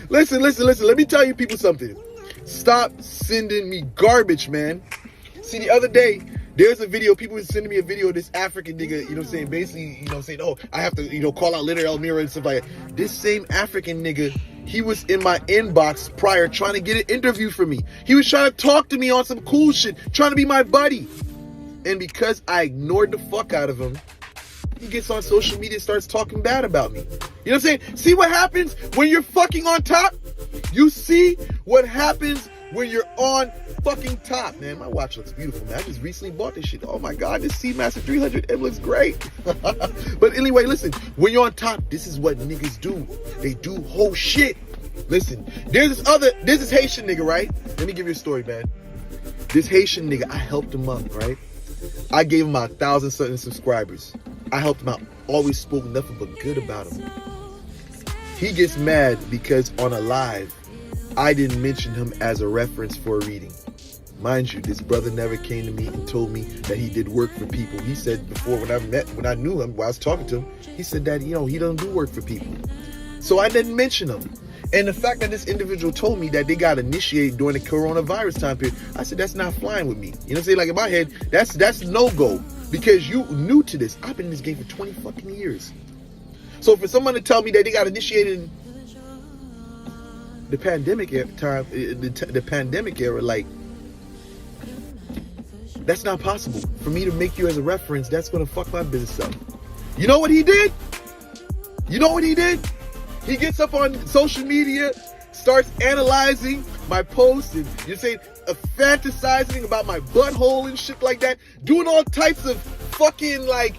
Listen. Let me tell you people something. Stop sending me garbage, man. See, the other day, there's a video, people were sending me a video of this African nigga, you know what I'm saying, basically, you know, saying, oh, I have to, you know, call out LeonardElmera and stuff like that. This same African nigga, he was in my inbox prior trying to get an interview for me. He was trying to talk to me on some cool shit, trying to be my buddy. And because I ignored the fuck out of him, he gets on social media and starts talking bad about me. You know what I'm saying? See what happens when you're fucking on top? You see what happens when you're on fucking top, man. My watch looks beautiful, man. I just recently bought this shit. Oh my God, this Seamaster 300, it looks great. But anyway, listen, when you're on top, this is what niggas do. They do whole shit. Listen, there's this Haitian nigga, right? Let me give you a story, man. This Haitian nigga, I helped him up, right? I gave him 1,000 something subscribers. I helped him out. Always spoke nothing but good about him. He gets mad because on a live, I didn't mention him as a reference for a reading. Mind you, this brother never came to me and told me that he did work for people. He said before, when I knew him, when I was talking to him, he said that, you know, he doesn't do work for people. So I didn't mention him. And the fact that this individual told me that they got initiated during the coronavirus time period, I said, that's not flying with me. You know what I'm saying? Like in my head, that's no-go. Because you new to this. I've been in this game for 20 fucking years. So for someone to tell me that they got initiated in the pandemic time, the pandemic era, like, that's not possible. For me to make you as a reference, that's gonna fuck my business up. You know what he did? You know what he did? He gets up on social media, starts analyzing my posts, and you're saying fantasizing about my butthole and shit like that, doing all types of fucking like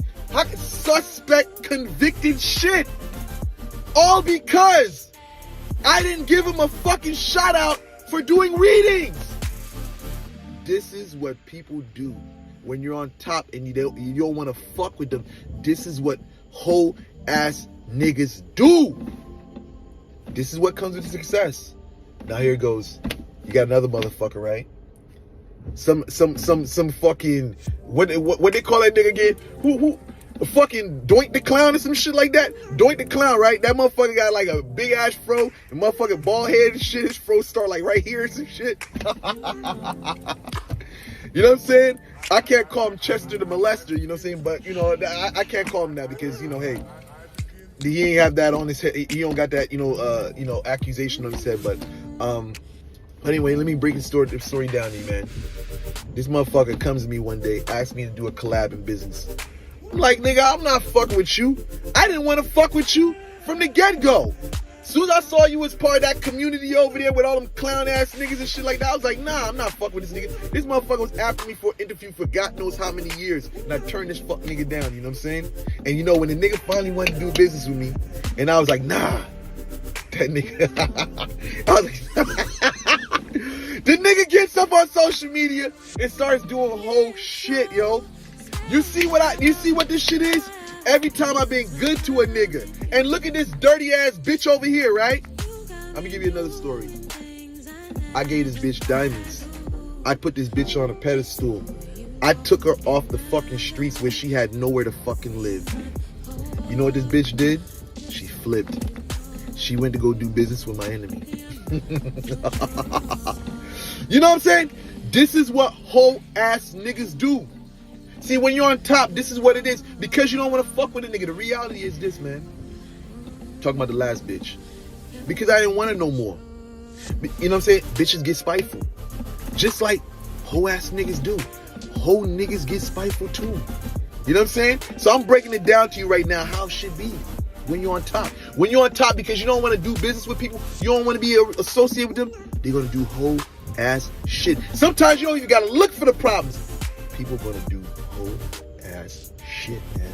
suspect convicted shit, all because I didn't give him a fucking shout out for doing readings. This is what people do when you're on top and you don't want to fuck with them. This is what whole ass niggas do. This is what comes with success. Now here it goes. You got another motherfucker, right? Some fucking what they call that nigga again? Who fucking Doink the Clown or some shit like that? Doink the Clown, right? That motherfucker got like a big ass fro and motherfucking bald head and shit. His fro start like right here and some shit. You know what I'm saying? I can't call him Chester the Molester, you know what I'm saying? But you know, I can't call him that because, you know, hey, he ain't have that on his head. He don't got that, you know, accusation on his head. But anyway, let me break the story down to you, man. This motherfucker comes to me one day, asks me to do a collab in business. I'm like, nigga, I'm not fucking with you. I didn't want to fuck with you from the get-go. As soon as I saw you as part of that community over there with all them clown-ass niggas and shit like that, I was like, nah, I'm not fucking with this nigga. This motherfucker was after me for an interview for God knows how many years, and I turned this fuck nigga down, you know what I'm saying? And you know, when the nigga finally wanted to do business with me, and I was like, nah, that nigga, I was like, the nigga gets up on social media and starts doing whole shit, yo. You see what this shit is? Every time I've been good to a nigga. And look at this dirty ass bitch over here, right? I'm gonna give you another story. I gave this bitch diamonds. I put this bitch on a pedestal. I took her off the fucking streets where she had nowhere to fucking live. You know what this bitch did? She flipped. She went to go do business with my enemy. You know what I'm saying? This is what whole ass niggas do. See, when you're on top, this is what it is. Because you don't want to fuck with a nigga. The reality is this, man. Talking about the last bitch. Because I didn't want her no more. You know what I'm saying? Bitches get spiteful. Just like whole ass niggas do. Whole niggas get spiteful too. You know what I'm saying? So I'm breaking it down to you right now how it should be when you're on top. When you're on top because you don't want to do business with people, you don't want to be associated with them, they're going to do whole ass shit. Sometimes you don't even got to look for the problems. People are going to do whole ass shit, man.